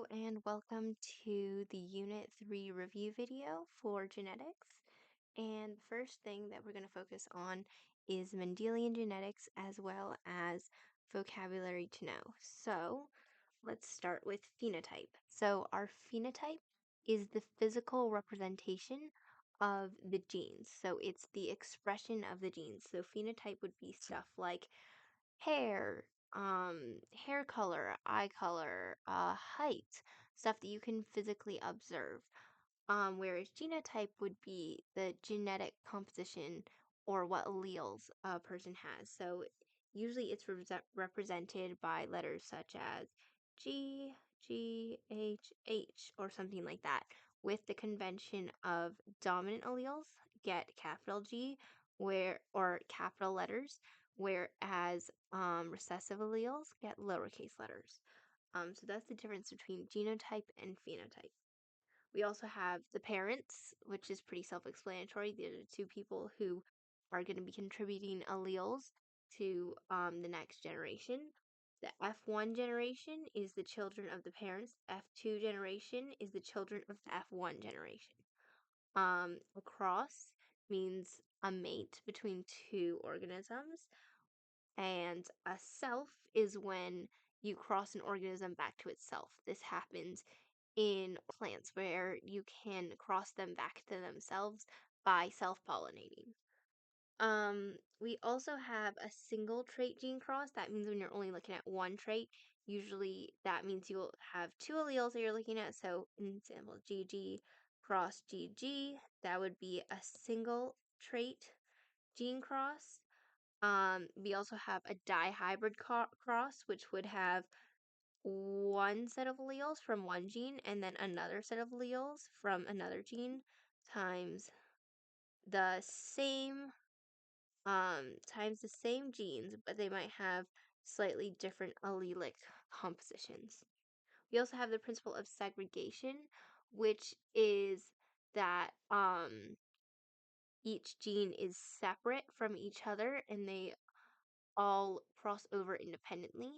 Hello and welcome to the Unit 3 review video for genetics. And the first thing that we're going to focus on is Mendelian genetics as well as vocabulary to know. So let's start with phenotype. So our phenotype is the physical representation of the genes. So it's the expression of the genes. So phenotype would be stuff like hair, hair color, eye color, height, stuff that you can physically observe. Whereas genotype would be the genetic composition or what alleles a person has. So usually it's represented by letters such as G, G, H, H, or something like that, with the convention of dominant alleles get capital G or capital letters, whereas recessive alleles get lowercase letters. So that's the difference between genotype and phenotype. We also have the parents, which is pretty self-explanatory. These are two people who are going to be contributing alleles to the next generation. The F1 generation is the children of the parents. F2 generation is the children of the F1 generation. A cross means a mate between two organisms. And a self is when you cross an organism back to itself. This happens in plants where you can cross them back to themselves by self-pollinating. We also have a single trait gene cross. That means when you're only looking at one trait, usually that means you'll have two alleles that you're looking at. So, in example, GG cross GG, that would be a single trait gene cross. We also have a dihybrid cross, which would have one set of alleles from one gene and then another set of alleles from another gene times the same genes, but they might have slightly different allelic compositions. We also have the principle of segregation, which is that each gene is separate from each other and they all cross over independently.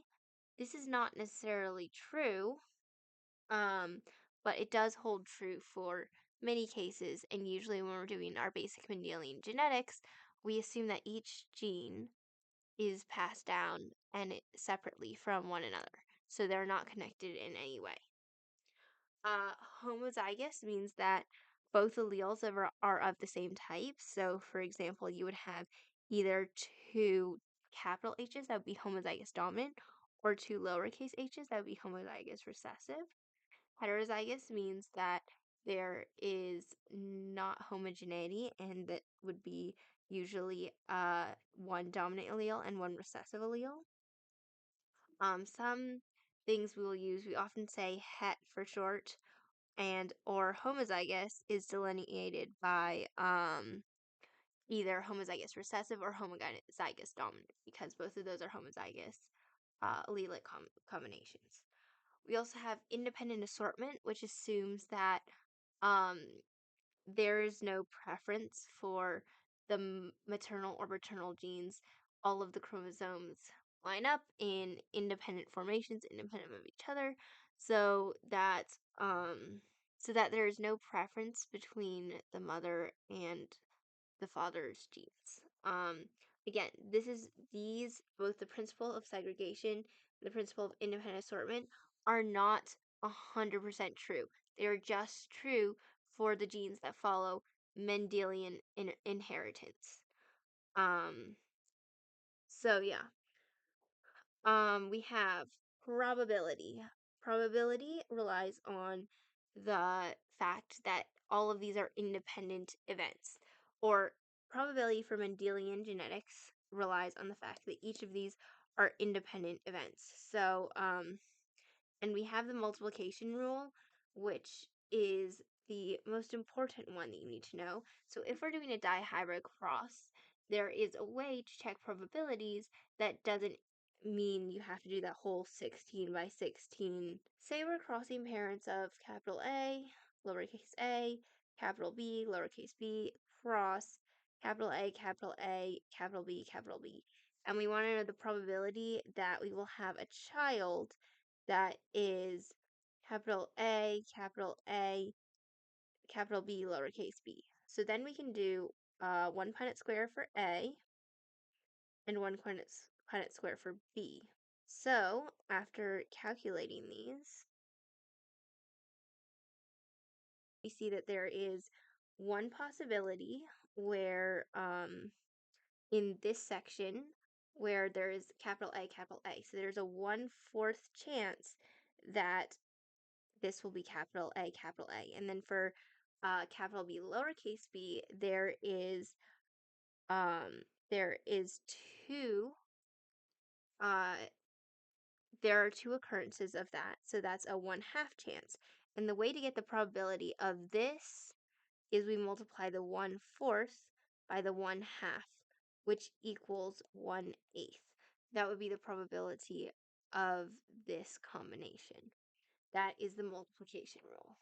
This is not necessarily true, um, but it does hold true for many cases, and usually when we're doing our basic Mendelian genetics, we assume that each gene is passed down separately from one another, so they're not connected in any way. Homozygous means that both alleles are of the same type. So, for example, you would have either two capital H's that would be homozygous dominant, or two lowercase h's that would be homozygous recessive. Heterozygous means that there is not homogeneity, and that would be usually one dominant allele and one recessive allele. Some things we often say het for short, and or homozygous is delineated by either homozygous recessive or homozygous dominant, because both of those are homozygous allelic combinations. We also have independent assortment, which assumes that um, there is no preference for the maternal or paternal genes. All of the chromosomes line up in independent formations, independent of each other, so that there is no preference between the mother and the father's genes. Again, both the principle of segregation and the principle of independent assortment are not 100% true. They are just true for the genes that follow Mendelian inheritance. So yeah. We have probability. Probability relies on the fact that all of these are independent events, or probability for Mendelian genetics relies on the fact that each of these are independent events. So, and we have the multiplication rule, which is the most important one that you need to know. So if we're doing a dihybrid cross, there is a way to check probabilities that doesn't mean you have to do that whole 16 by 16. Say we're crossing parents of capital A, lowercase a, capital B, lowercase b, cross capital A, capital A, capital B, capital B. And we want to know the probability that we will have a child that is capital A, capital B, lowercase b. So then we can do 1 Punnett square for A and 1 Punnett square for B. So after calculating these, we see that there is one possibility where in this section where there is capital A, capital A. So there's a 1/4 chance that this will be capital A, capital A. And then for capital B, lowercase b, there is two there are two occurrences of that. So that's a 1/2 chance. And the way to get the probability of this is we multiply the 1/4 by the 1/2, which equals 1/8. That would be the probability of this combination. That is the multiplication rule.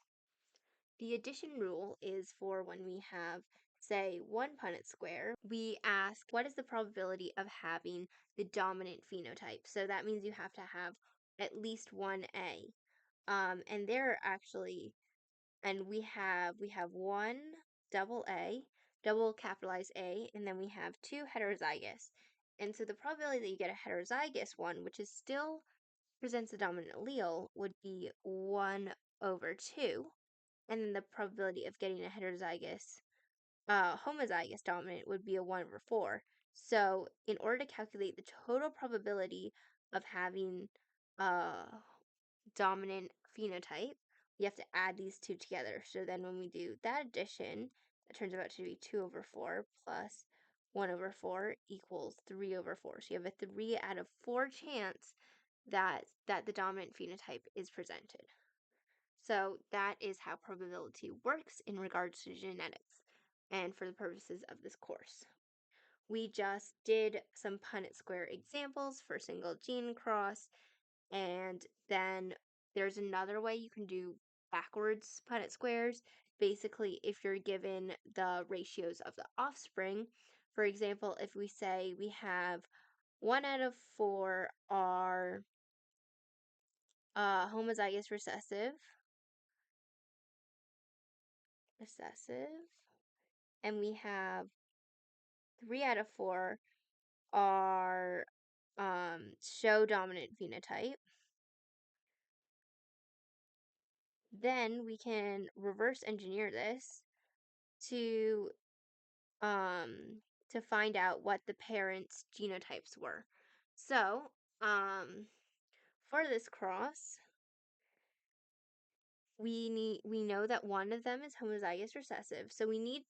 The addition rule is for when we have, say, 1 Punnett square, we ask what is the probability of having the dominant phenotype. So that means you have to have at least one A. And there are actually, and we have one double A, double capitalized A, and then we have two heterozygous. And so the probability that you get a heterozygous one, which is still presents the dominant allele, would be 1/2. And then the probability of getting a heterozygous homozygous dominant would be a 1/4. So in order to calculate the total probability of having a dominant phenotype, we have to add these two together. So then when we do that addition, it turns out to be 2/4 plus 1/4 equals 3/4. So you have a 3 out of 4 chance that the dominant phenotype is presented. So that is how probability works in regards to genetics and for the purposes of this course. We just did some Punnett square examples for single gene cross, and then there's another way you can do backwards Punnett squares. Basically, if you're given the ratios of the offspring, for example, if we say we have 1 out of 4 are homozygous recessive, and we have 3 out of 4 are show dominant phenotype, then we can reverse engineer this to find out what the parents' genotypes were. So, for this cross, we know that one of them is homozygous recessive. So we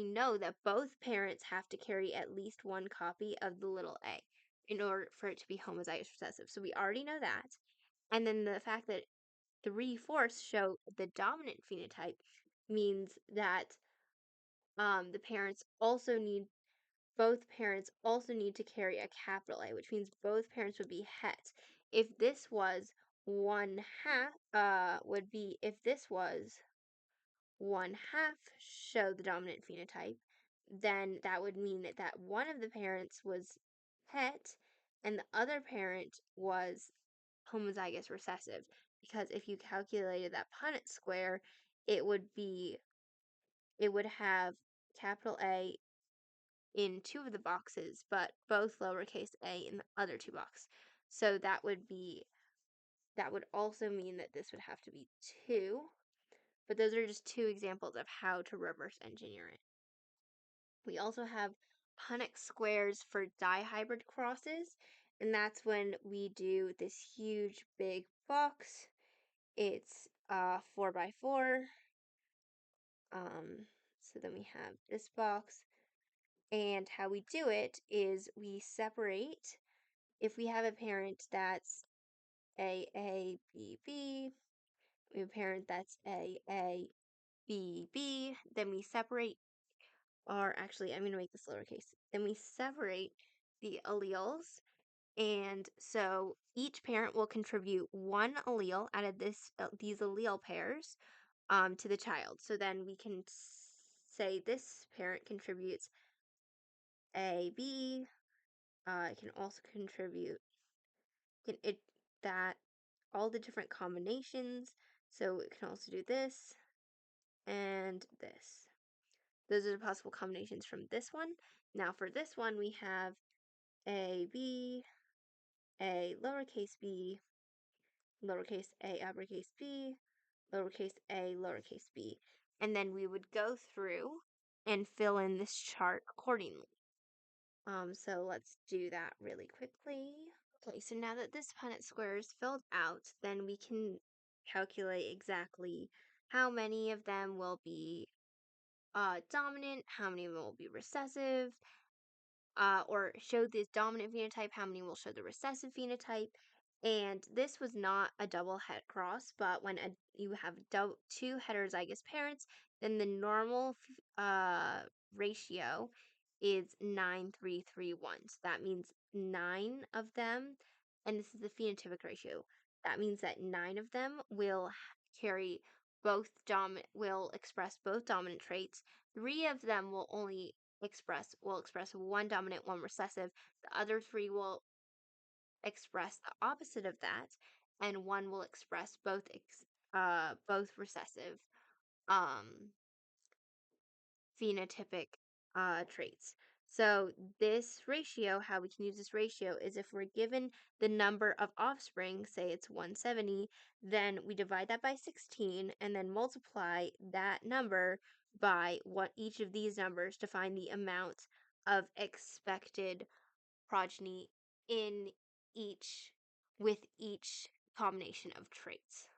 know that both parents have to carry at least one copy of the little a in order for it to be homozygous recessive. So we already know that. And then the fact that 3/4 show the dominant phenotype means that the both parents also need to carry a capital A, which means both parents would be het. If this was 1/2, if this was 1/2 show the dominant phenotype, then that would mean that one of the parents was het and the other parent was homozygous recessive. Because if you calculated that Punnett square, it would have capital A in two of the boxes, but both lowercase a in the other two boxes. So that would also mean that this would have to be 2. But those are just two examples of how to reverse engineer it. We also have Punnett squares for dihybrid crosses, and that's when we do this huge big box. It's 4x4. So then we have this box, and how we do it is we separate. If we have a parent that's A, B, B, we have a parent that's A, B, B, then we separate, or actually, I'm going to make this lowercase. Then we separate the alleles, and so each parent will contribute one allele out of these allele pairs to the child. So then we can say this parent contributes A, B. It can also contribute that all the different combinations So we can also do this and this. Those are the possible combinations from this one. Now for this one, we have a b, a lowercase b, lowercase a uppercase b, lowercase a lowercase b. And then we would go through and fill in this chart accordingly. So let's do that really quickly. Okay, so now that this Punnett square is filled out, then we can calculate exactly how many of them will be dominant, how many of them will be recessive, or show this dominant phenotype, how many will show the recessive phenotype. And this was not a double het cross, but when you have two heterozygous parents, then the normal ratio is 9:3:1. So that means 9 of them, and this is the phenotypic ratio. That means that 9 of them will carry will express both dominant traits. 3 of them will express one dominant, one recessive. The other 3 will express the opposite of that, and one will express both recessive phenotypic traits. So this ratio, how we can use this ratio is if we're given the number of offspring, say it's 170, then we divide that by 16 and then multiply that number by what each of these numbers to find the amount of expected progeny in with each combination of traits.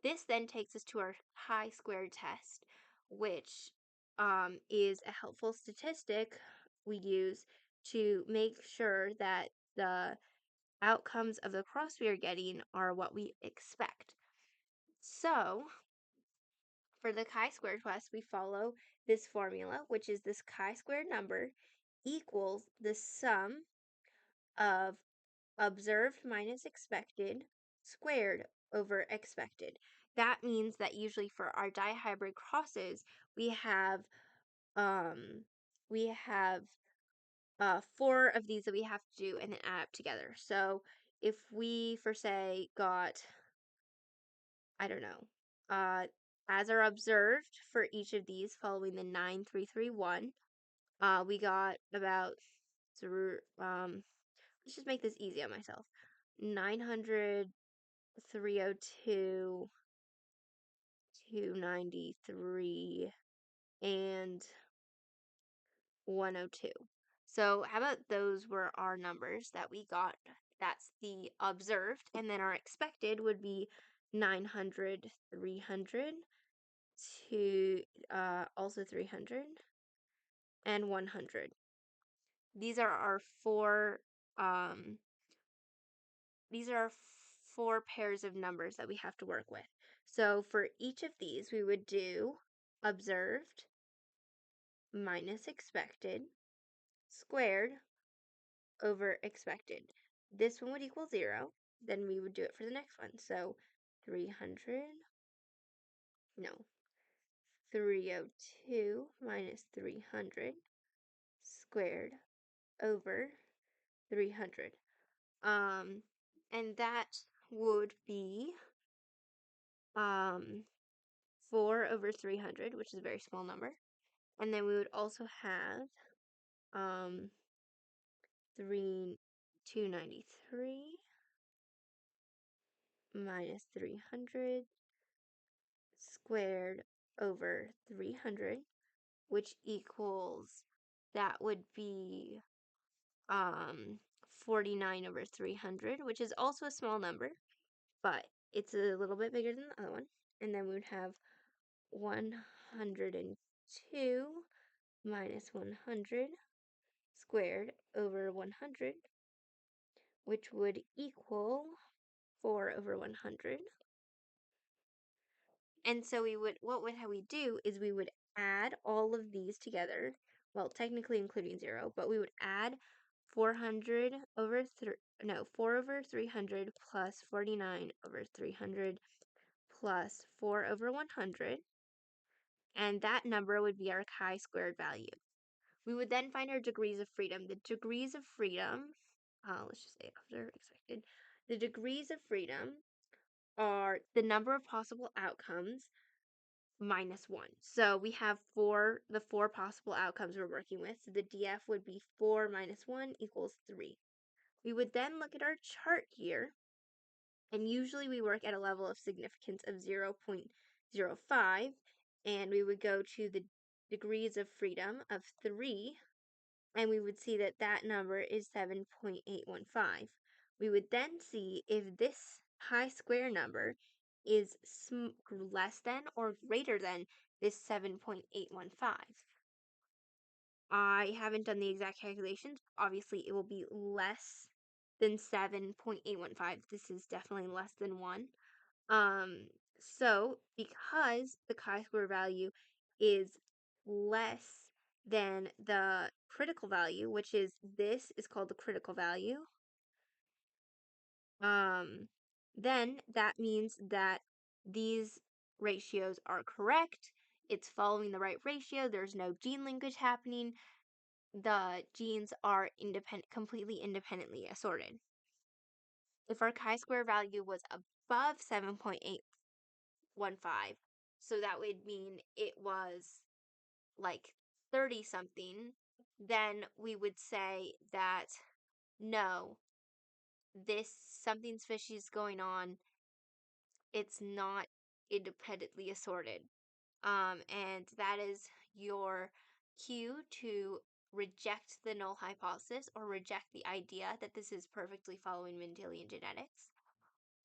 This then takes us to our chi-squared test, which is a helpful statistic we use to make sure that the outcomes of the cross we are getting are what we expect. So, for the chi-squared test, we follow this formula, which is this chi-squared number equals the sum of observed minus expected squared over expected. That means that usually for our dihybrid crosses, we have um we have 4 of these that we have to do and then add up together. So if we for say got, I don't know, as are observed for each of these following the 9:3:1, we got about let's just make this easy on myself. 900, 302, 293, and 102. So how about those were our numbers that we got? That's the observed, and then our expected would be 900, 300, also 300, and 100. These are our um four pairs of numbers that we have to work with. So for each of these, we would do observed minus expected squared over expected. This one would equal 0. Then we would do it for the next one. So 302 minus 300 squared over 300. And that would be 4 over 300, which is a very small number. And then we would also have 293 minus 300 squared over 300, which equals, that would be 49 over 300, which is also a small number, but it's a little bit bigger than the other one. And then we would have 102 minus 100 squared over 100, which would equal 4 over 100. And so what would how we do is we would add all of these together, well, technically including 0, but we would add 400 over 4 over 300 plus 49 over 300 plus 4 over 100, and that number would be our chi-squared value. We would then find our degrees of freedom. The degrees of freedom, let's just say observed, expected. The degrees of freedom are the number of possible outcomes minus 1. So we have the four possible outcomes we're working with. So the DF would be 4 minus 1 equals 3. We would then look at our chart here, and usually we work at a level of significance of 0.05, and we would go to the degrees of freedom of 3, and we would see that that number is 7.815. We would then see if this chi-square number is less than or greater than this 7.815. I haven't done the exact calculations. Obviously, it will be less than 7.815. This is definitely less than 1. So because the chi-square value is less than the critical value, which is this is called the critical value, then that means that these ratios are correct. It's following the right ratio. There's no gene linkage happening. The genes are completely independently assorted. If our chi-square value was above 7.815, so that would mean it was like 30 something, then we would say that no, this something's fishy is going on. It's not independently assorted. And that is your cue to reject the null hypothesis or reject the idea that this is perfectly following Mendelian genetics.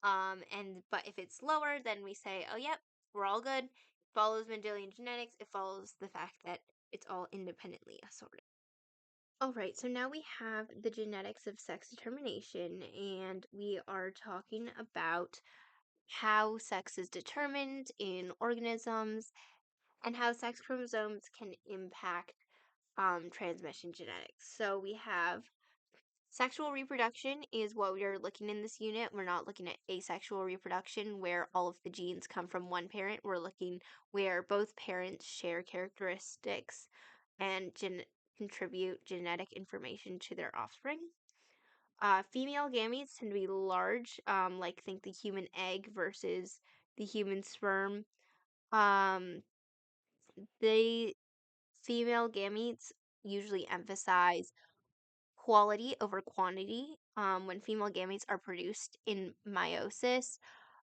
But if it's lower, then we say, oh, yep, we're all good. It follows Mendelian genetics. It follows the fact that it's all independently assorted. All right, so now we have the genetics of sex determination, and we are talking about how sex is determined in organisms and how sex chromosomes can impact transmission genetics. So we have sexual reproduction is what we are looking in this unit. We're not looking at asexual reproduction where all of the genes come from one parent. We're looking where both parents share characteristics and contribute genetic information to their offspring. Female gametes tend to be large, like think the human egg versus the human sperm. The female gametes usually emphasize quality over quantity. When female gametes are produced in meiosis,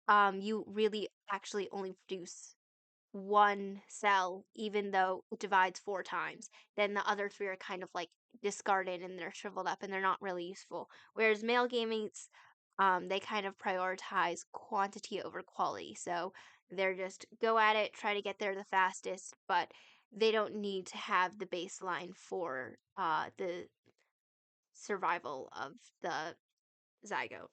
you really actually only produce one cell, even though it divides 4 times. Then the other 3 are kind of like discarded and they're shriveled up and they're not really useful. Whereas male gametes, they kind of prioritize quantity over quality. So they're just go at it, try to get there the fastest, but they don't need to have the baseline for the survival of the zygote.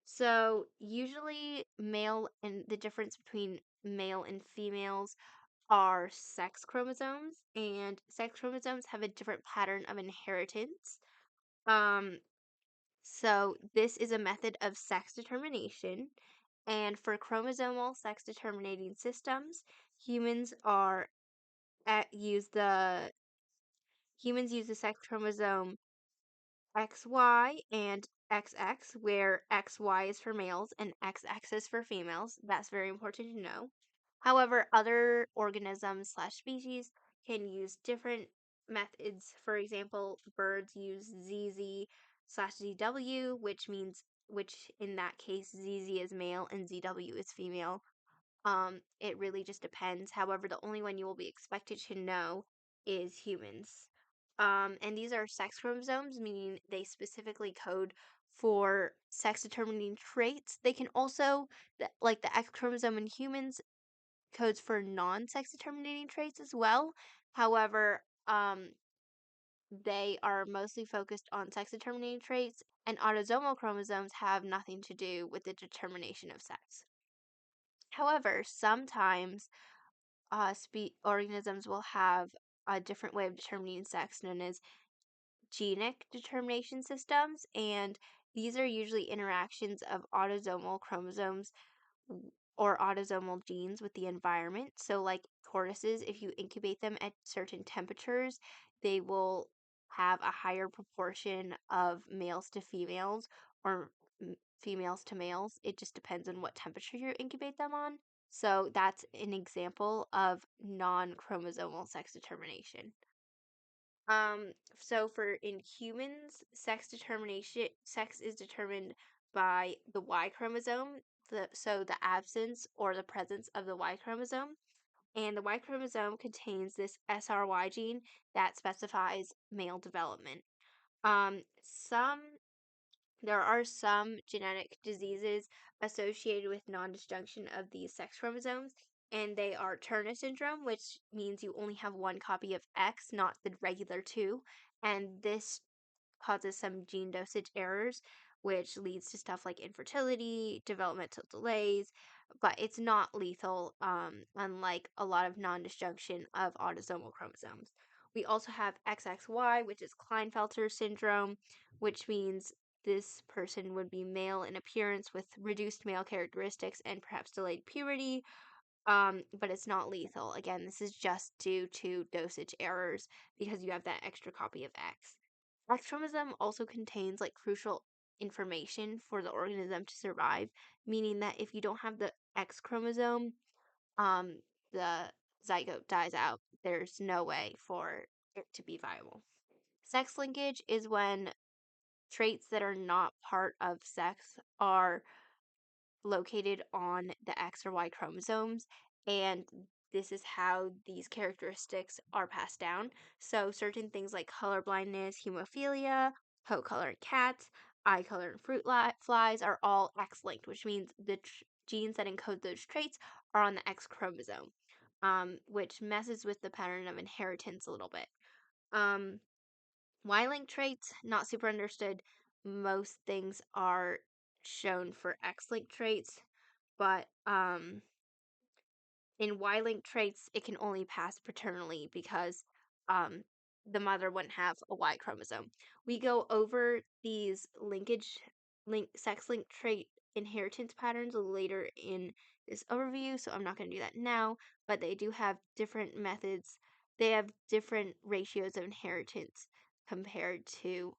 So usually the difference between male and females are sex chromosomes, and sex chromosomes have a different pattern of inheritance. So this is a method of sex determination, and for chromosomal sex determinating systems, humans are humans use the sex chromosome XY and XX, where XY is for males and XX is for females. That's very important to know. However, other organisms slash species can use different methods. For example, birds use ZZ slash ZW, which in that case, ZZ is male and ZW is female. It really just depends. However, the only one you will be expected to know is humans. And these are sex chromosomes, meaning they specifically code for sex determining traits. They can also, like the X chromosome in humans, codes for non-sex determining traits as well. However, they are mostly focused on sex determining traits, and autosomal chromosomes have nothing to do with the determination of sex. However, sometimes organisms will have a different way of determining sex known as genic determination systems, and these are usually interactions of autosomal chromosomes or autosomal genes with the environment. So, like tortoises, if you incubate them at certain temperatures, they will have a higher proportion of males to females or females to males. It just depends on what temperature you incubate them on. So that's an example of non-chromosomal sex determination. So for in humans, sex is determined by the Y chromosome, so the absence or the presence of the Y chromosome. And the Y chromosome contains this SRY gene that specifies male development. Um, some there are some genetic diseases associated with non-disjunction of these sex chromosomes, and they are Turner syndrome, which means you only have one copy of X, not the regular two, and this causes some gene dosage errors, which leads to stuff like infertility, developmental delays, but it's not lethal, unlike a lot of non-disjunction of autosomal chromosomes. We also have XXY, which is Klinefelter syndrome, which means this person would be male in appearance with reduced male characteristics and perhaps delayed puberty, but it's not lethal. Again, this is just due to dosage errors because you have that extra copy of X. X chromosome also contains like crucial information for the organism to survive, meaning that if you don't have the X chromosome, um, the zygote dies out. There's no way for it to be viable. Sex linkage is when traits that are not part of sex are located on the X or Y chromosomes, and this is how these characteristics are passed down. So certain things like color blindness, hemophilia, coat color in cats, eye color in fruit flies are all X-linked, which means the genes that encode those traits are on the X chromosome, which messes with the pattern of inheritance a little bit. Y-linked traits, not super understood. Most things are shown for X-linked traits, but in Y-linked traits, it can only pass paternally because the mother wouldn't have a Y chromosome. We go over these sex-linked trait inheritance patterns later in this overview, so I'm not going to do that now, but they do have different methods. They have different ratios of inheritance compared to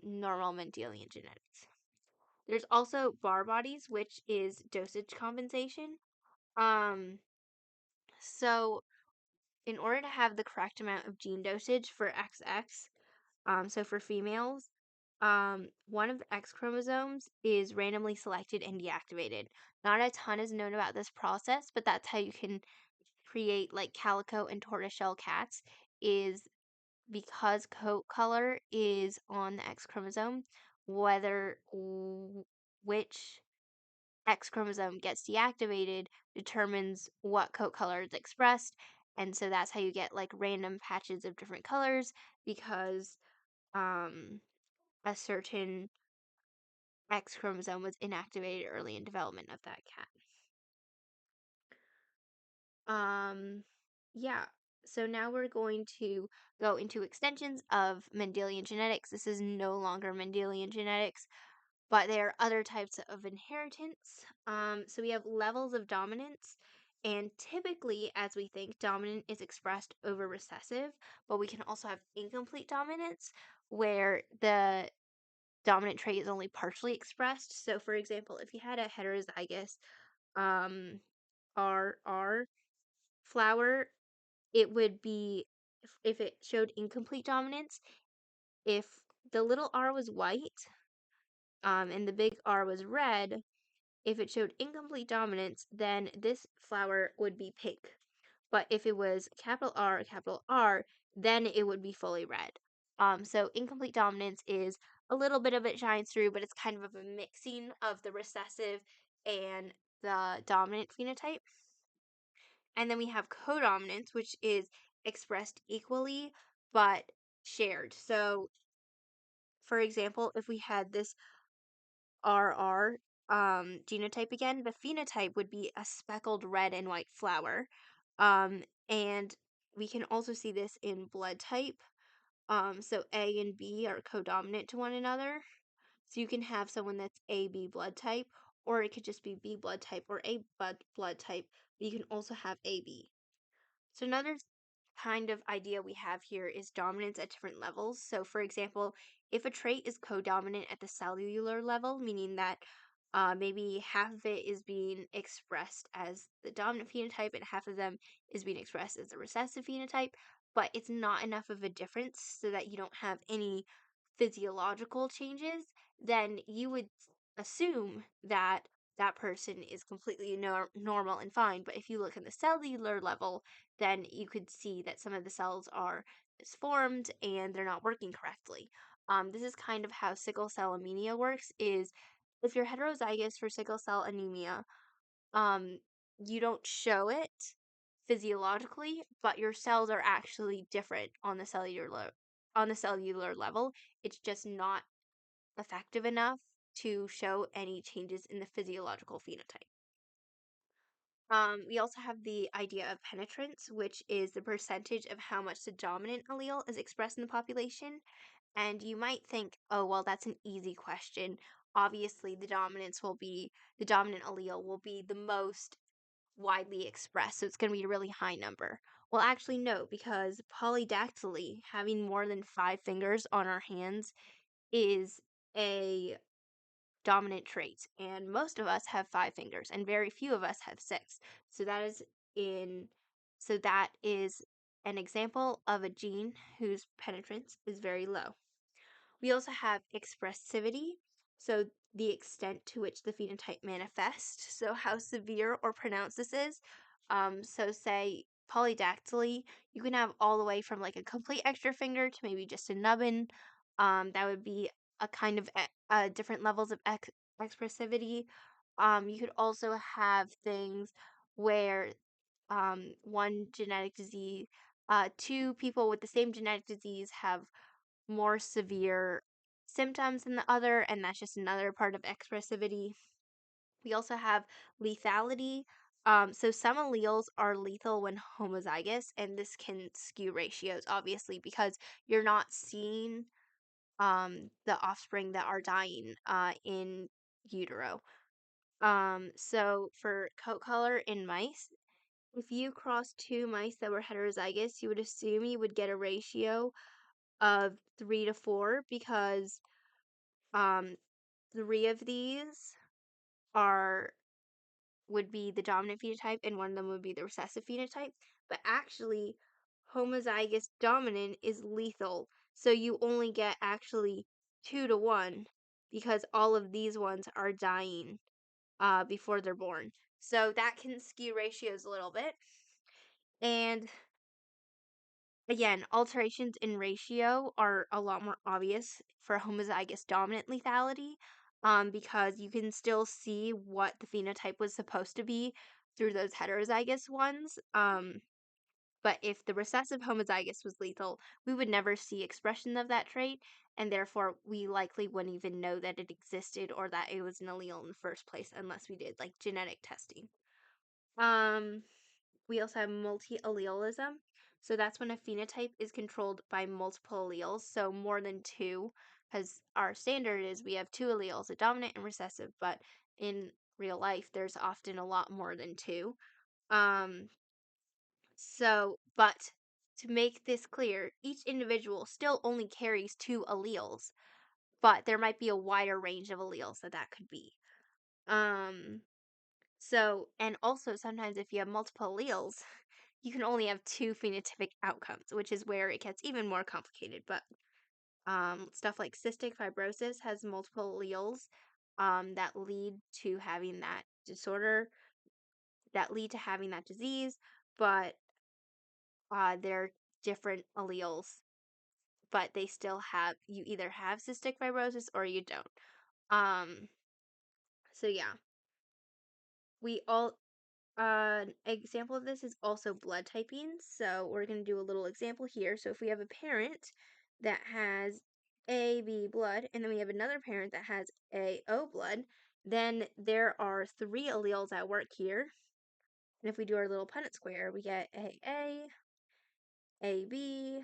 normal Mendelian genetics. There's also bar bodies, which is dosage compensation. So in order to have the correct amount of gene dosage for XX, so for females, one of the X chromosomes is randomly selected and deactivated. Not a ton is known about this process, but that's how you can create like calico and tortoiseshell cats, is because coat color is on the X chromosome, whether which X chromosome gets deactivated determines what coat color is expressed. And so that's how you get like random patches of different colors because a certain X chromosome was inactivated early in development of that cat. Yeah. So now we're going to go into extensions of Mendelian genetics. This is no longer Mendelian genetics, but there are other types of inheritance. So we have levels of dominance, and typically, as we think, dominant is expressed over recessive, but we can also have incomplete dominance, where the dominant trait is only partially expressed. So, for example, if you had a heterozygous RR flower, it would be, if it showed incomplete dominance, if the little r was white, and the big R was red, if it showed incomplete dominance, then this flower would be pink. But if it was capital R, then it would be fully red. So incomplete dominance is a little bit of it shines through, but it's kind of a mixing of the recessive and the dominant phenotype. And then we have codominance, which is expressed equally but shared. So, for example, if we had this RR genotype again, the phenotype would be a speckled red and white flower. And we can also see this in blood type. So A and B are codominant to one another. So you can have someone that's AB blood type, or it could just be B blood type or A blood type, but you can also have AB. So another kind of idea we have here is dominance at different levels. So for example, if a trait is codominant at the cellular level, meaning that Maybe half of it is being expressed as the dominant phenotype and half of them is being expressed as the recessive phenotype, but it's not enough of a difference so that you don't have any physiological changes, then you would assume that that person is completely normal and fine. But if you look at the cellular level, then you could see that some of the cells are misformed and they're not working correctly. This is kind of how sickle cell anemia works, is if you're heterozygous for sickle cell anemia, um, you don't show it physiologically, but your cells are actually different on the cellular level. It's just not effective enough to show any changes in the physiological phenotype. We also have the idea of penetrance, which is the percentage of how much the dominant allele is expressed in the population. And you might think, oh, well, that's an easy question. Obviously, the dominant allele will be the most widely expressed, so it's going to be a really high number. Well, actually, no, because polydactyly, having more than 5 fingers on our hands, is a dominant trait, and most of us have 5 fingers, and very few of us have 6. So in that is an example of a gene whose penetrance is very low. We also have expressivity, so the extent to which the phenotype manifests, so how severe or pronounced this is. So say polydactyly, you can have all the way from like a complete extra finger to maybe just a nubbin. That would be a kind of different levels of expressivity. You could also have things where one genetic disease, two people with the same genetic disease have more severe symptoms than the other, and that's just another part of expressivity. We also have lethality. So some alleles are lethal when homozygous, and this can skew ratios, obviously, because you're not seeing the offspring that are dying in utero. So for coat color in mice, if you cross two mice that were heterozygous, you would assume you would get a ratio of 3 to 4 because um, 3 of these are would be the dominant phenotype and one of them would be the recessive phenotype. But actually, homozygous dominant is lethal, so you only get actually 2 to 1 because all of these ones are dying before they're born. So that can skew ratios a little bit. And again, alterations in ratio are a lot more obvious for homozygous dominant lethality, because you can still see what the phenotype was supposed to be through those heterozygous ones. But if the recessive homozygous was lethal, we would never see expression of that trait, and therefore we likely wouldn't even know that it existed or that it was an allele in the first place unless we did like genetic testing. We also have multi-allelism. So that's when a phenotype is controlled by multiple alleles, so more than two, because our standard is we have 2 alleles, a dominant and recessive, but in real life, there's often a lot more than two. But to make this clear, each individual still only carries 2 alleles, but there might be a wider range of alleles that could be. And also sometimes if you have multiple alleles, you can only have 2 phenotypic outcomes, which is where it gets even more complicated. But stuff like cystic fibrosis has multiple alleles that lead to having that disorder, that lead to having that disease, but they're different alleles, but they still you either have cystic fibrosis or you don't. So yeah, we all an example of this is also blood typing. So we're going to do a little example here. So if we have a parent that has AB blood, and then we have another parent that has AO blood, then there are 3 alleles at work here. And if we do our little Punnett square, we get AA, AB,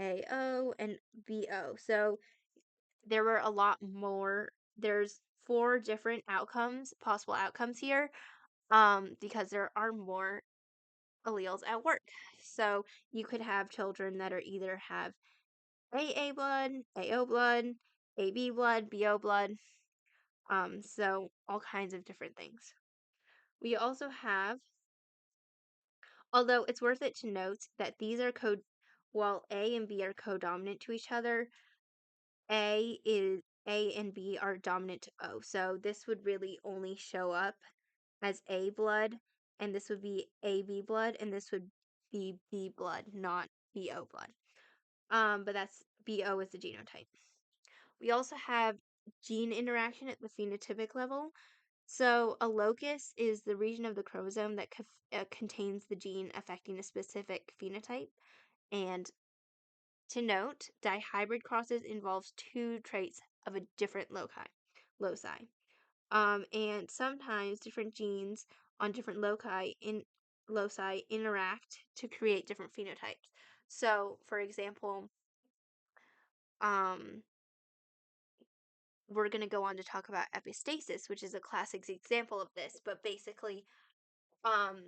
AO, and BO. So there were a lot more. There's 4 different possible outcomes here, because there are more alleles at work. So you could have children that are either have AA blood, AO blood, AB blood, BO blood, So all kinds of different things. We also have, although it's worth it to note that these are while A and B are codominant to each other, A and B are dominant to O. So this would really only show up as A blood, and this would be AB blood, and this would be B blood, not BO blood. But that's BO is the genotype. We also have gene interaction at the phenotypic level. So a locus is the region of the chromosome that contains the gene affecting a specific phenotype. And to note, dihybrid crosses involves two traits of a different loci. And sometimes different genes on different loci interact to create different phenotypes. So, for example, um, we're going to go on to talk about epistasis, which is a classic example of this. But basically, um,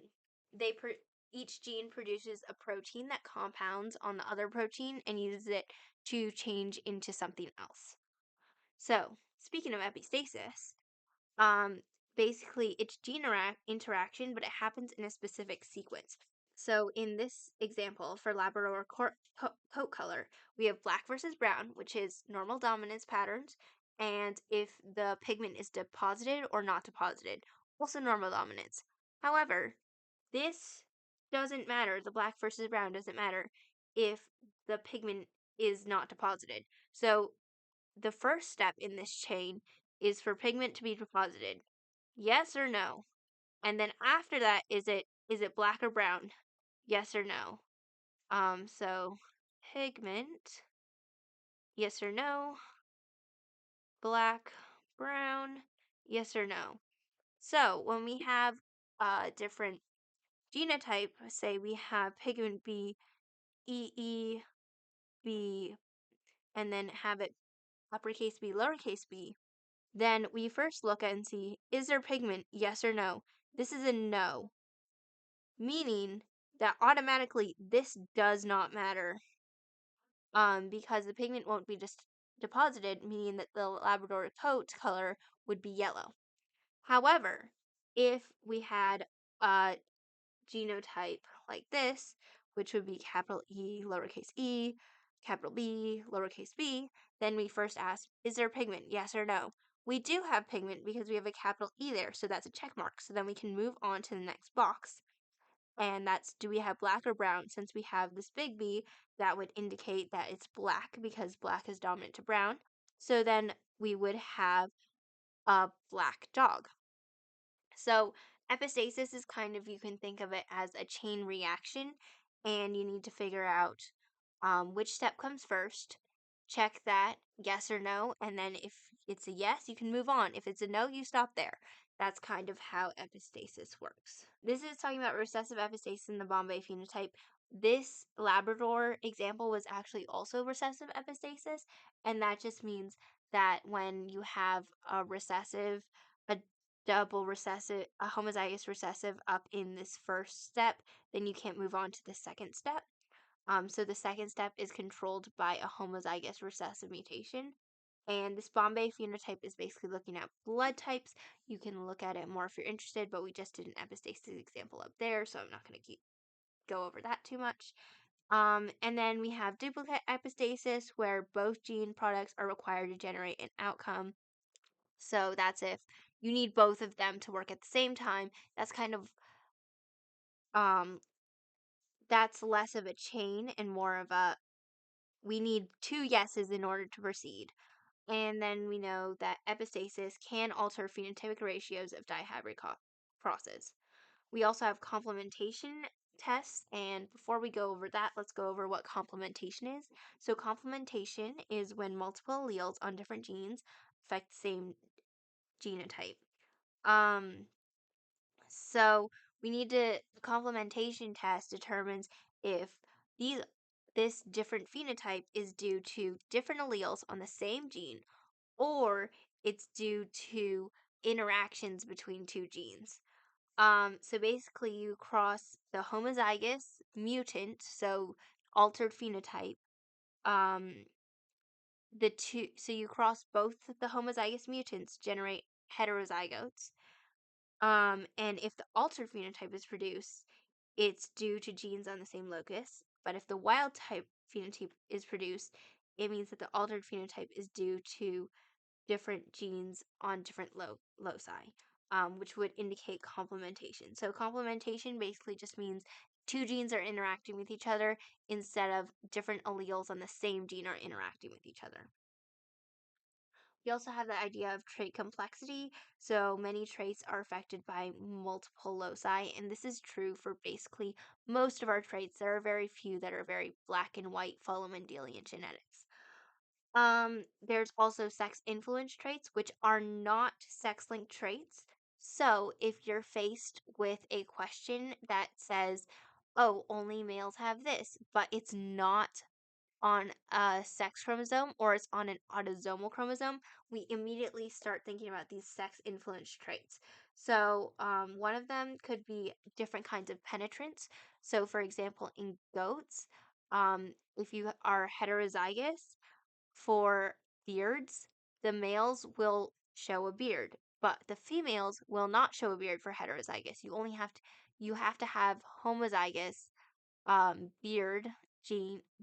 each gene produces a protein that compounds on the other protein and uses it to change into something else. So, speaking of epistasis, um, basically it's gene interaction, but it happens in a specific sequence. So in this example for Labrador coat color, we have black versus brown, which is normal dominance patterns, and if the pigment is deposited or not deposited, also normal dominance. However, this doesn't matter. The black versus brown doesn't matter if the pigment is not deposited. So the first step in this chain is for pigment to be deposited. Yes or no? And then after that, is it black or brown? Yes or no? So pigment, yes or no? Black, brown, yes or no? So when we have different genotype, say we have pigment B, E, B, and then have it uppercase B, lowercase b, then we first look at and see, is there pigment, yes or no? This is a no, meaning that automatically this does not matter, because the pigment won't be just deposited, meaning that the Labrador coat color would be yellow. However, if we had a genotype like this, which would be capital E, capital B, lowercase b, then we first ask, is there pigment? Yes or no? We do have pigment because we have a capital E there, so that's a check mark. So then we can move on to the next box. And that's, do we have black or brown? Since we have this big B, that would indicate that it's black because black is dominant to brown. So then we would have a black dog. So epistasis is kind of, you can think of it as a chain reaction, and you need to figure out which step comes first, check that yes or no, and then if it's a yes, you can move on. If it's a no, you stop there. That's kind of how epistasis works. This is talking about recessive epistasis in the Bombay phenotype. This Labrador example was actually also recessive epistasis, and that just means that when you have a a double recessive, a homozygous recessive up in this first step, then you can't move on to the second step. So the second step is controlled by a homozygous recessive mutation. And this Bombay phenotype is basically looking at blood types. You can look at it more if you're interested, but we just did an epistasis example up there, so I'm not going to go over that too much. And then we have duplicate epistasis, where both gene products are required to generate an outcome. So that's if you need both of them to work at the same time. That's kind of that's less of a chain and more of a, we need two yeses in order to proceed. And then we know that epistasis can alter phenotypic ratios of dihybrid crosses. We also have complementation tests, and before we go over that, let's go over what complementation is. So complementation is when multiple alleles on different genes affect the same genotype. So we need to, the complementation test determines if this different phenotype is due to different alleles on the same gene, or it's due to interactions between two genes. So basically you cross the homozygous mutant, so altered phenotype, so you cross both the homozygous mutants, generate heterozygotes. And if the altered phenotype is produced, it's due to genes on the same locus. But if the wild type phenotype is produced, it means that the altered phenotype is due to different genes on different loci, which would indicate complementation. So complementation basically just means two genes are interacting with each other instead of different alleles on the same gene are interacting with each other. We also have the idea of trait complexity. So many traits are affected by multiple loci, and this is true for basically most of our traits. There are very few that are very black and white, follow Mendelian genetics. There's also sex influence traits, which are not sex-linked traits. So if you're faced with a question that says, oh, only males have this, but it's not on a sex chromosome or it's on an autosomal chromosome, we immediately start thinking about these sex influence traits. So one of them could be different kinds of penetrance. So for example, in goats, if you are heterozygous for beards, the males will show a beard, but the females will not show a beard for heterozygous. You have to have homozygous beard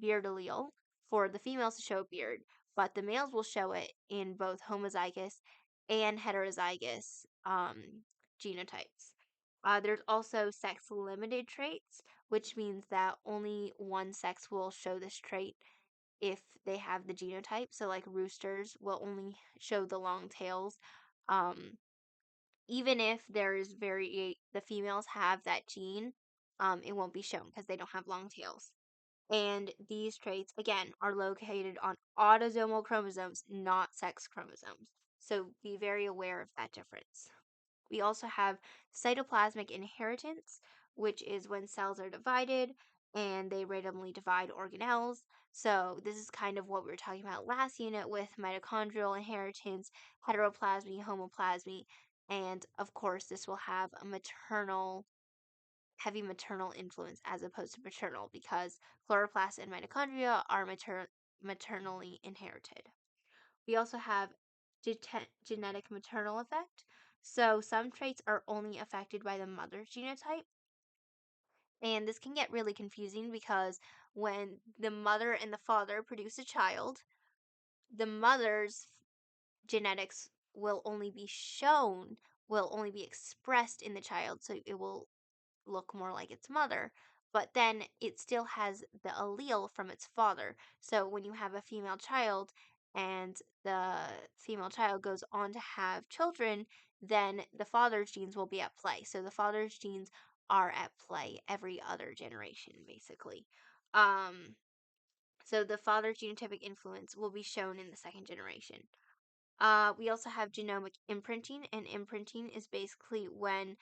allele for the females to show a beard, but the males will show it in both homozygous and heterozygous genotypes. There's also sex limited traits, which means that only one sex will show this trait if they have the genotype. So, like roosters will only show the long tails. Even if the females have that gene, it won't be shown because they don't have long tails. And these traits, again, are located on autosomal chromosomes, not sex chromosomes. So be very aware of that difference. We also have cytoplasmic inheritance, which is when cells are divided and they randomly divide organelles. So this is kind of what we were talking about last unit with mitochondrial inheritance, heteroplasmy, homoplasmy, and of course this will have a heavy maternal influence as opposed to paternal because chloroplasts and mitochondria are maternally inherited. We also have genetic maternal effect. So some traits are only affected by the mother's genotype. And this can get really confusing because when the mother and the father produce a child, the mother's genetics will only be expressed in the child. So it will look more like its mother, but then it still has the allele from its father. So when you have a female child and the female child goes on to have children, then the father's genes will be at play. So the father's genes are at play every other generation, basically. So the father's genotypic influence will be shown in the second generation. We also have genomic imprinting, and imprinting is basically when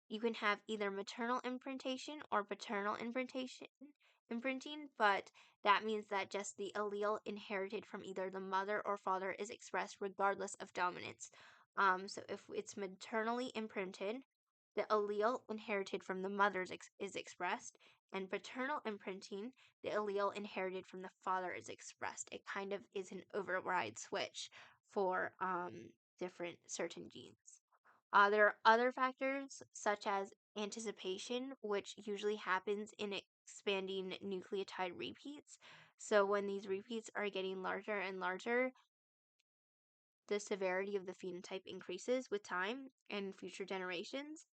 you can have either maternal imprintation or paternal imprinting, but that means that just the allele inherited from either the mother or father is expressed regardless of dominance. So if it's maternally imprinted, the allele inherited from the mother is expressed, and paternal imprinting, the allele inherited from the father is expressed. It kind of is an override switch for different certain genes. There are other factors such as anticipation, which usually happens in expanding nucleotide repeats. So when these repeats are getting larger and larger, the severity of the phenotype increases with time and future generations.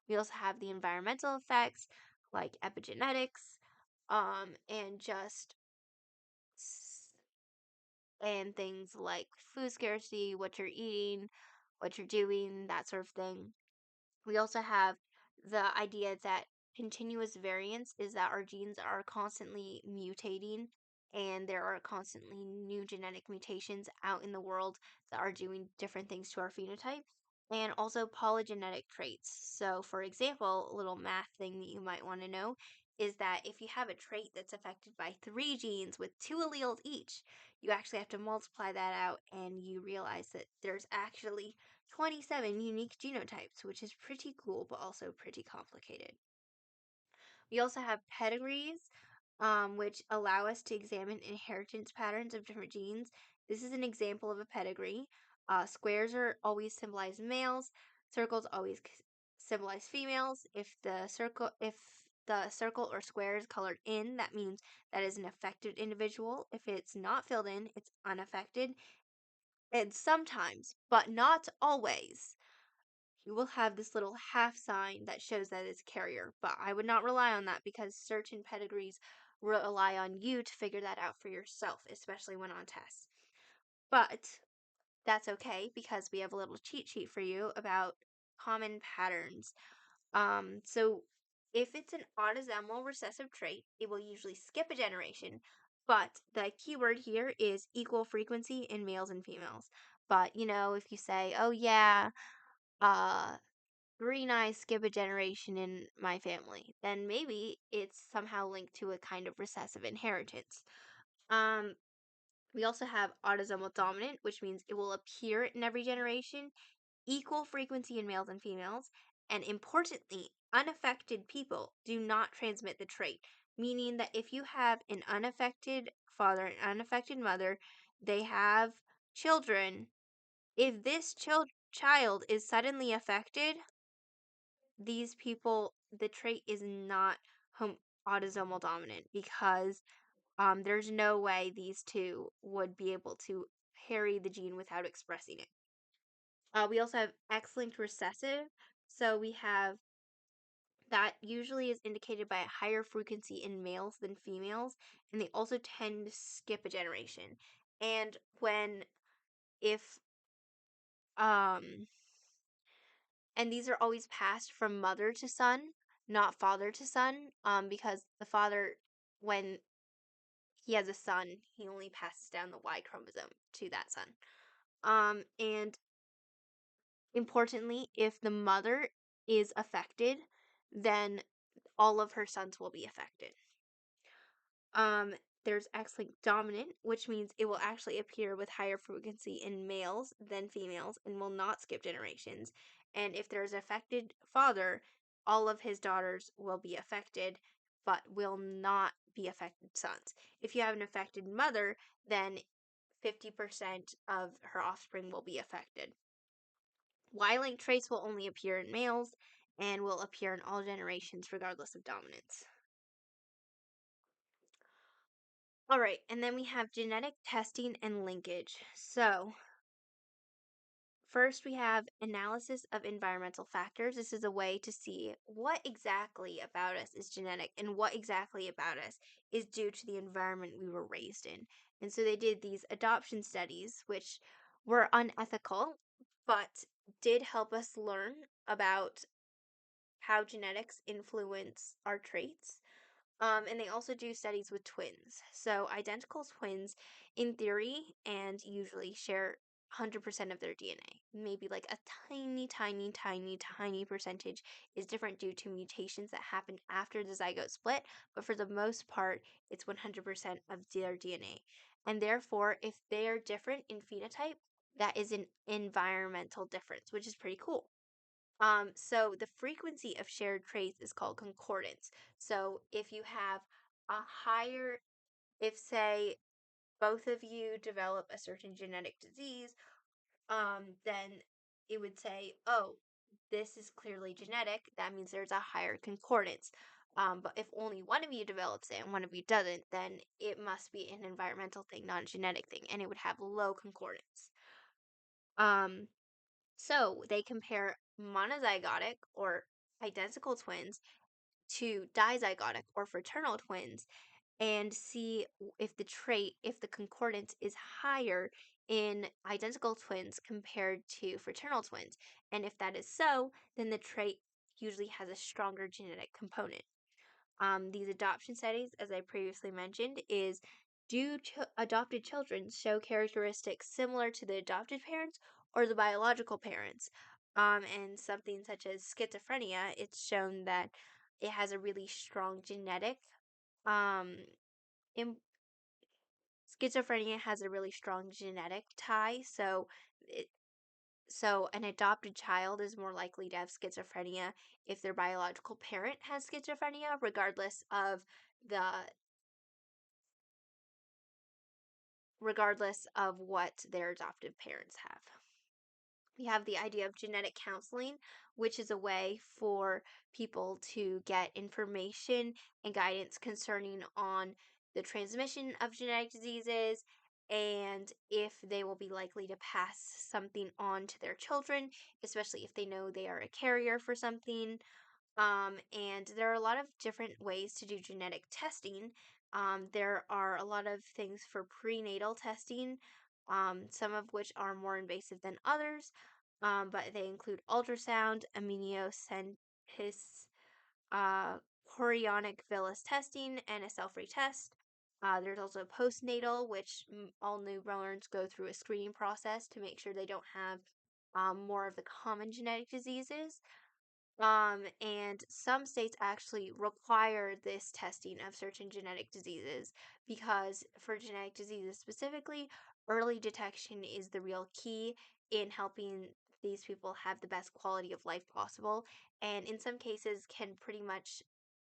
We also have the environmental effects like epigenetics, and and things like food scarcity, what you're eating, what you're doing, that sort of thing. We also have the idea that continuous variance is that our genes are constantly mutating and there are constantly new genetic mutations out in the world that are doing different things to our phenotype. And also polygenetic traits. So, for example, a little math thing that you might want to know is that if you have a trait that's affected by three genes with two alleles each, you actually have to multiply that out and you realize that there's actually 27 unique genotypes, which is pretty cool, but also pretty complicated. We also have pedigrees, which allow us to examine inheritance patterns of different genes. This is an example of a pedigree. Squares are always symbolize males. Circles always symbolize females. If the circle or square is colored in, that means that is an affected individual. If it's not filled in, it's unaffected. And sometimes, but not always, you will have this little half sign that shows that it's carrier, but I would not rely on that because certain pedigrees rely on you to figure that out for yourself, especially when on tests. But that's okay because we have a little cheat sheet for you about common patterns. So if it's an autosomal recessive trait, it will usually skip a generation, but the key word here is equal frequency in males and females. But if you say, oh yeah, uh green eyes skip a generation in my family, then maybe it's somehow linked to a kind of recessive inheritance. Um, we also have autosomal dominant, which means it will appear in every generation, equal frequency in males and females, and importantly, unaffected people do not transmit the trait, meaning that if you have an unaffected father and unaffected mother, they have children. If this child is suddenly affected, these people, the trait is not autosomal dominant because there's no way these two would be able to carry the gene without expressing it. We also have X-linked recessive. So we have that usually is indicated by a higher frequency in males than females, and they also tend to skip a generation. And if um and these are always passed from mother to son, not father to son, because the father, when he has a son, he only passes down the Y chromosome to that son. And importantly, if the mother is affected, then all of her sons will be affected. Um, there's X-linked dominant, which means it will actually appear with higher frequency in males than females and will not skip generations. And if there's an affected father, all of his daughters will be affected, but will not be affected sons. If you have an affected mother, then 50% of her offspring will be affected. Y-linked traits will only appear in males and will appear in all generations regardless of dominance. All right, and then we have genetic testing and linkage. So, first we have analysis of environmental factors. This is a way to see what exactly about us is genetic and what exactly about us is due to the environment we were raised in. And so they did these adoption studies, which were unethical, but did help us learn about how genetics influence our traits. And they also do studies with twins. So identical twins, in theory, and usually share 100% of their DNA. Maybe like a tiny, tiny, tiny, tiny percentage is different due to mutations that happen after the zygote split, but for the most part, it's 100% of their DNA. And therefore, if they are different in phenotype, that is an environmental difference, which is pretty cool. So the frequency of shared traits is called concordance. So if you have a higher, if say both of you develop a certain genetic disease, then it would say, oh, this is clearly genetic. That means there's a higher concordance. But if only one of you develops it and one of you doesn't, then it must be an environmental thing, not a genetic thing, and it would have low concordance. Um, so they compare monozygotic or identical twins to dizygotic or fraternal twins and see if the concordance is higher in identical twins compared to fraternal twins. And if that is so, then the trait usually has a stronger genetic component. These adoption studies, as I previously mentioned, is do adopted children show characteristics similar to the adopted parents or the biological parents? And something such as schizophrenia, it's shown that it has a really strong genetic. Um, in, Schizophrenia has a really strong genetic tie, so an adopted child is more likely to have schizophrenia if their biological parent has schizophrenia, regardless of the regardless of what their adoptive parents have. We have the idea of genetic counseling, which is a way for people to get information and guidance concerning on the transmission of genetic diseases and if they will be likely to pass something on to their children, especially if they know they are a carrier for something. And there are a lot of different ways to do genetic testing. There are a lot of things for prenatal testing, some of which are more invasive than others, but they include ultrasound, amniocentesis, uh, chorionic villus testing, and a cell-free test. There's also postnatal, which all newborns go through a screening process to make sure they don't have more of the common genetic diseases. And some states actually require this testing of certain genetic diseases because for genetic diseases specifically, early detection is the real key in helping these people have the best quality of life possible, and in some cases can pretty much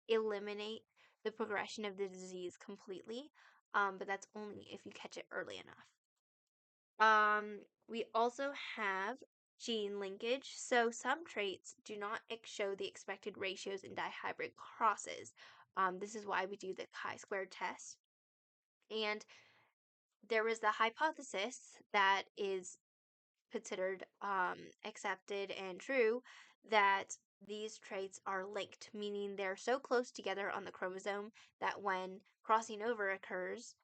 eliminate the progression of the disease completely. But that's only if you catch it early enough. We also have gene linkage. So some traits do not show the expected ratios in dihybrid crosses. This is why we do the chi-squared test. And there is the hypothesis that is considered accepted and true that these traits are linked, meaning they're so close together on the chromosome that when crossing over occurs,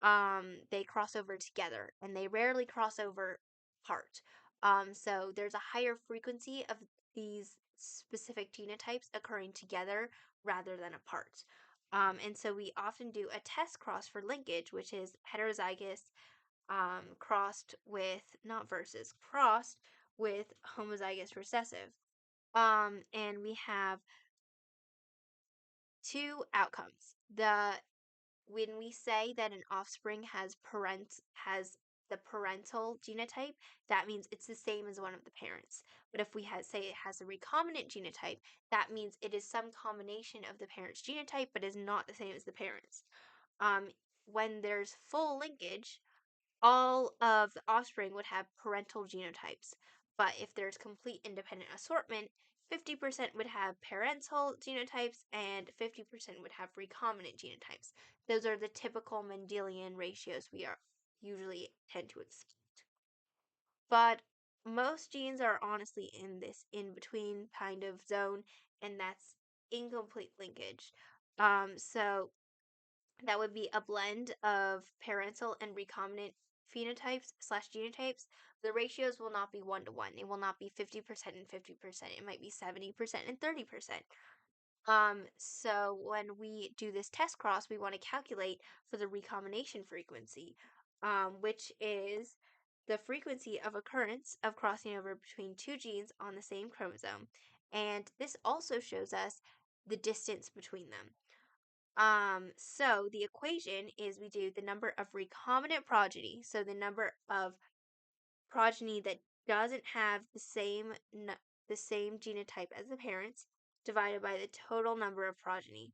they cross over together and they rarely cross over apart. So there's a higher frequency of these specific genotypes occurring together rather than apart. And so we often do a test cross for linkage, which is heterozygous crossed with, not versus, crossed with homozygous recessive. And we have two outcomes. When we say that an offspring has the parental genotype, that means it's the same as one of the parents. But if we say it has a recombinant genotype, that means it is some combination of the parent's genotype, but is not the same as the parents. When there's full linkage, all of the offspring would have parental genotypes. But if there's complete independent assortment, 50% would have parental genotypes and 50% would have recombinant genotypes. Those are the typical Mendelian ratios we are usually tend to expect. But most genes are honestly in this in-between kind of zone, and that's incomplete linkage. So that would be a blend of parental and recombinant phenotypes slash genotypes. The ratios will not be 1-to-1. It will not be 50% and 50%. It might be 70% and 30%. So when we do this test cross, we want to calculate for the recombination frequency, which is the frequency of occurrence of crossing over between two genes on the same chromosome. And this also shows us the distance between them. So the equation is we do the number of recombinant progeny, so the number of progeny that doesn't have the same genotype as the parents, divided by the total number of progeny.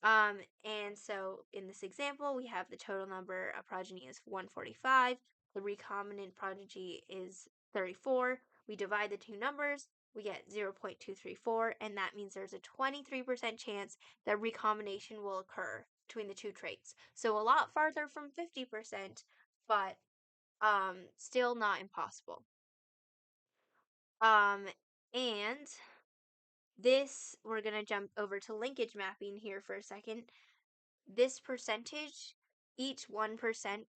And so in this example, we have the total number of progeny is 145. The recombinant progeny is 34. We divide the two numbers, we get 0.234, and that means there's a 23% chance that recombination will occur between the two traits. So a lot farther from 50%, but still not impossible. And this, we're going to jump over to linkage mapping here for a second. This percentage, each 1%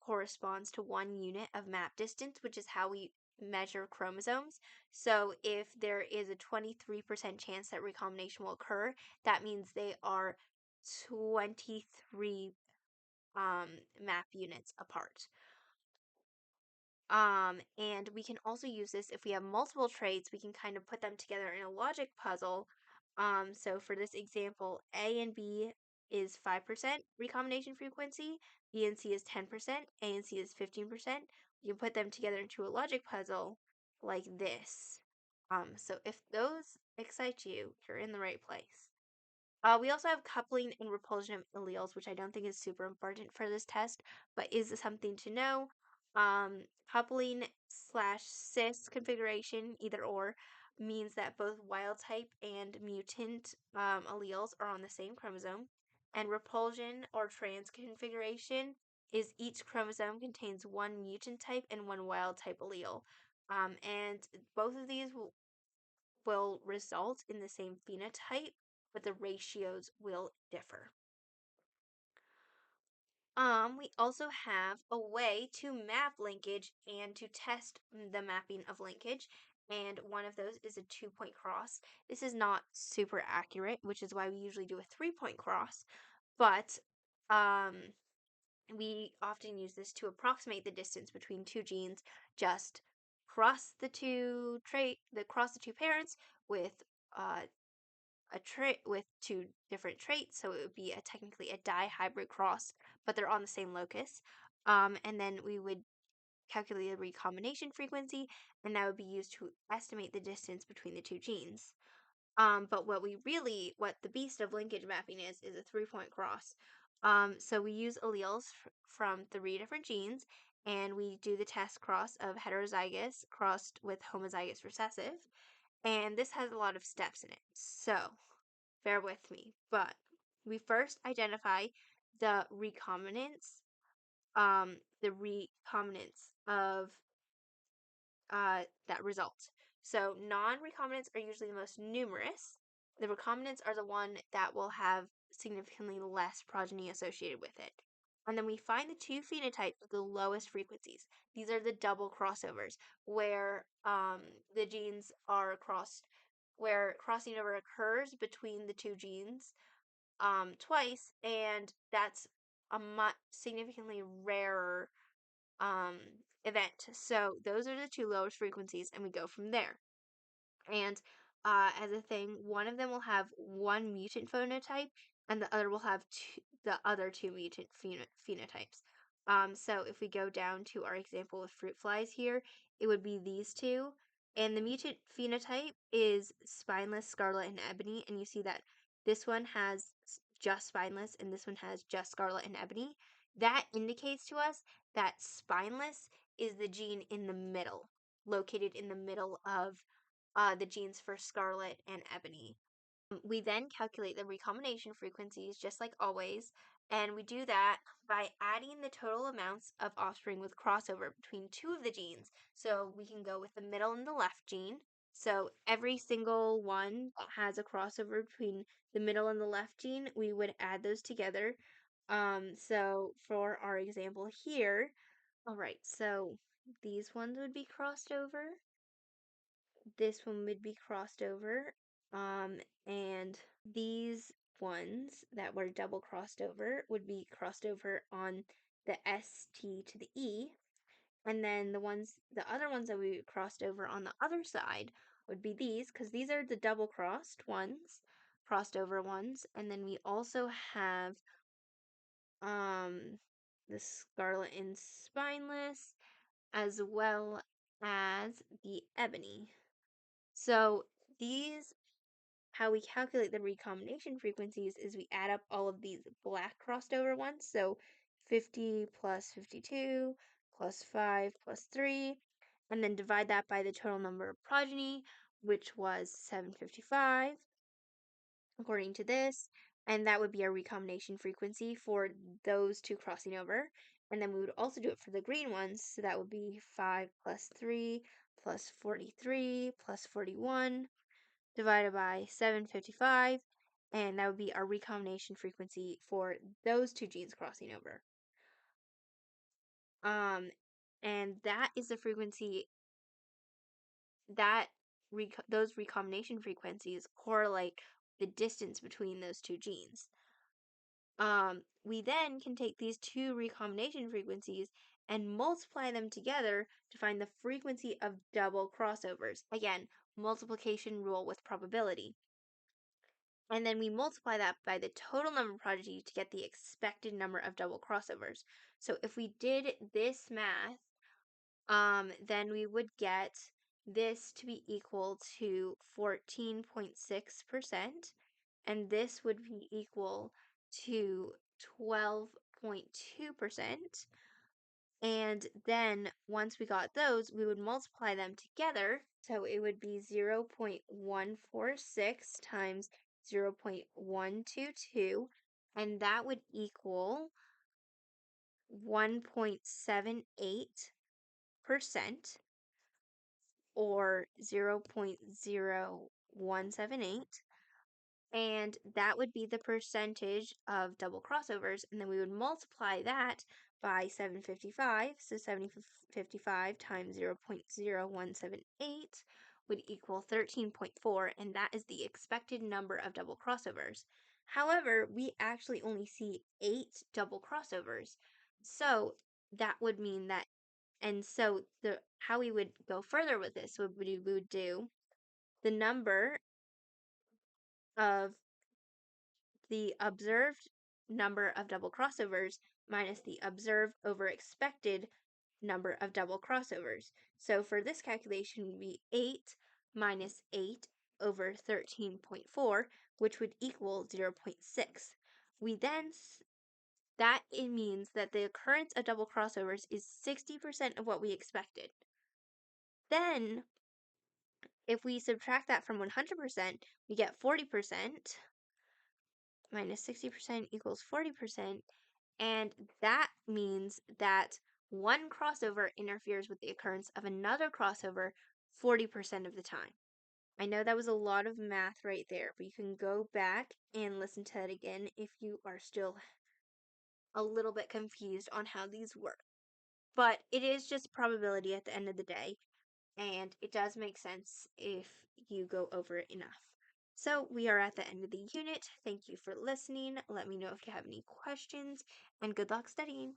corresponds to 1 unit of map distance, which is how we measure chromosomes. So if there is a 23% chance that recombination will occur, that means they are 23 map units apart. And we can also use this if we have multiple traits, we can kind of put them together in a logic puzzle. So for this example, A and B is 5% recombination frequency, B and C is 10%, A and C is 15%. You can put them together into a logic puzzle like this. So if those excite you, you're in the right place. We also have coupling and repulsion of alleles, which I don't think is super important for this test, but is something to know. Coupling slash cis configuration, either or, means that both wild type and mutant alleles are on the same chromosome. And repulsion or trans configuration is each chromosome contains one mutant type and one wild type allele. And both of these will result in the same phenotype, but the ratios will differ. We also have a way to map linkage and to test the mapping of linkage, and one of those is a 2-point cross. This is not super accurate, which is why we usually do a 3-point cross, but we often use this to approximate the distance between two genes. Just cross the two parents with a trait with two different traits, so it would be technically a dihybrid cross, but they're on the same locus. And then we would calculate the recombination frequency, and that would be used to estimate the distance between the two genes. But what the beast of linkage mapping is a 3-point cross. So we use alleles from 3 different genes, and we do the test cross of heterozygous crossed with homozygous recessive. And this has a lot of steps in it. So bear with me. But we first identify the recombinants, of that result. So non-recombinants are usually the most numerous. The recombinants are the one that will have significantly less progeny associated with it. And then we find the two phenotypes with the lowest frequencies. These are the double crossovers, where the genes are crossed, where crossing over occurs between the two genes twice, and that's a significantly rarer event. So those are the two lowest frequencies, and we go from there. And as a thing, one of them will have one mutant phenotype, and the other will have the other two mutant phenotypes. So if we go down to our example of fruit flies here, it would be these two. And the mutant phenotype is spineless, scarlet, and ebony. And you see that this one has just spineless, and this one has just scarlet and ebony. That indicates to us that spineless is the gene in the middle, located in the middle of the genes for scarlet and ebony. We then calculate the recombination frequencies, just like always, and we do that by adding the total amounts of offspring with crossover between two of the genes. So we can go with the middle and the left gene. So every single one that has a crossover between the middle and the left gene, we would add those together. So for our example here, all right, so these ones would be crossed over. This one would be crossed over. And these ones that were double crossed over would be crossed over on the ST to the E. And then the other ones that we crossed over on the other side would be these, because these are the double crossed ones, crossed over ones. And then we also have the scarlet and spineless, as well as the ebony. So how we calculate the recombination frequencies is we add up all of these black crossed over ones. So 50 plus 52 plus 5 plus 3, and then divide that by the total number of progeny, which was 755, according to this. And that would be our recombination frequency for those two crossing over. And then we would also do it for the green ones. So that would be 5 plus 3 plus 43 plus 41 divided by 755, and that would be our recombination frequency for those two genes crossing over. And that is the frequency that those recombination frequencies correlate the distance between those two genes. We then can take these two recombination frequencies and multiply them together to find the frequency of double crossovers. Again, multiplication rule with probability. And then we multiply that by the total number of progeny to get the expected number of double crossovers. So if we did this math, then we would get this to be equal to 14.6%. and this would be equal to 12.2%. And then once we got those, we would multiply them together. So it would be 0.146 times 0.122, and that would equal 1.78%, or 0.0178. And that would be the percentage of double crossovers. And then we would multiply that by 755. So 755 times 0.0178 would equal 13.4. And that is the expected number of double crossovers. However, we actually only see 8 double crossovers. So that would mean that, and so how we would go further with this would we would do the number of the observed number of double crossovers minus the observed over expected number of double crossovers. So for this calculation, it would be 8 minus 8 over 13.4, which would equal 0.6. We then, it means that the occurrence of double crossovers is 60% of what we expected. Then, if we subtract that from 100%, we get 40%. Minus 60% equals 40%, and that means that one crossover interferes with the occurrence of another crossover 40% of the time. I know that was a lot of math right there, but you can go back and listen to it again if you are still a little bit confused on how these work. But it is just probability at the end of the day, and it does make sense if you go over it enough. So we are at the end of the unit. Thank you for listening. Let me know if you have any questions, and good luck studying.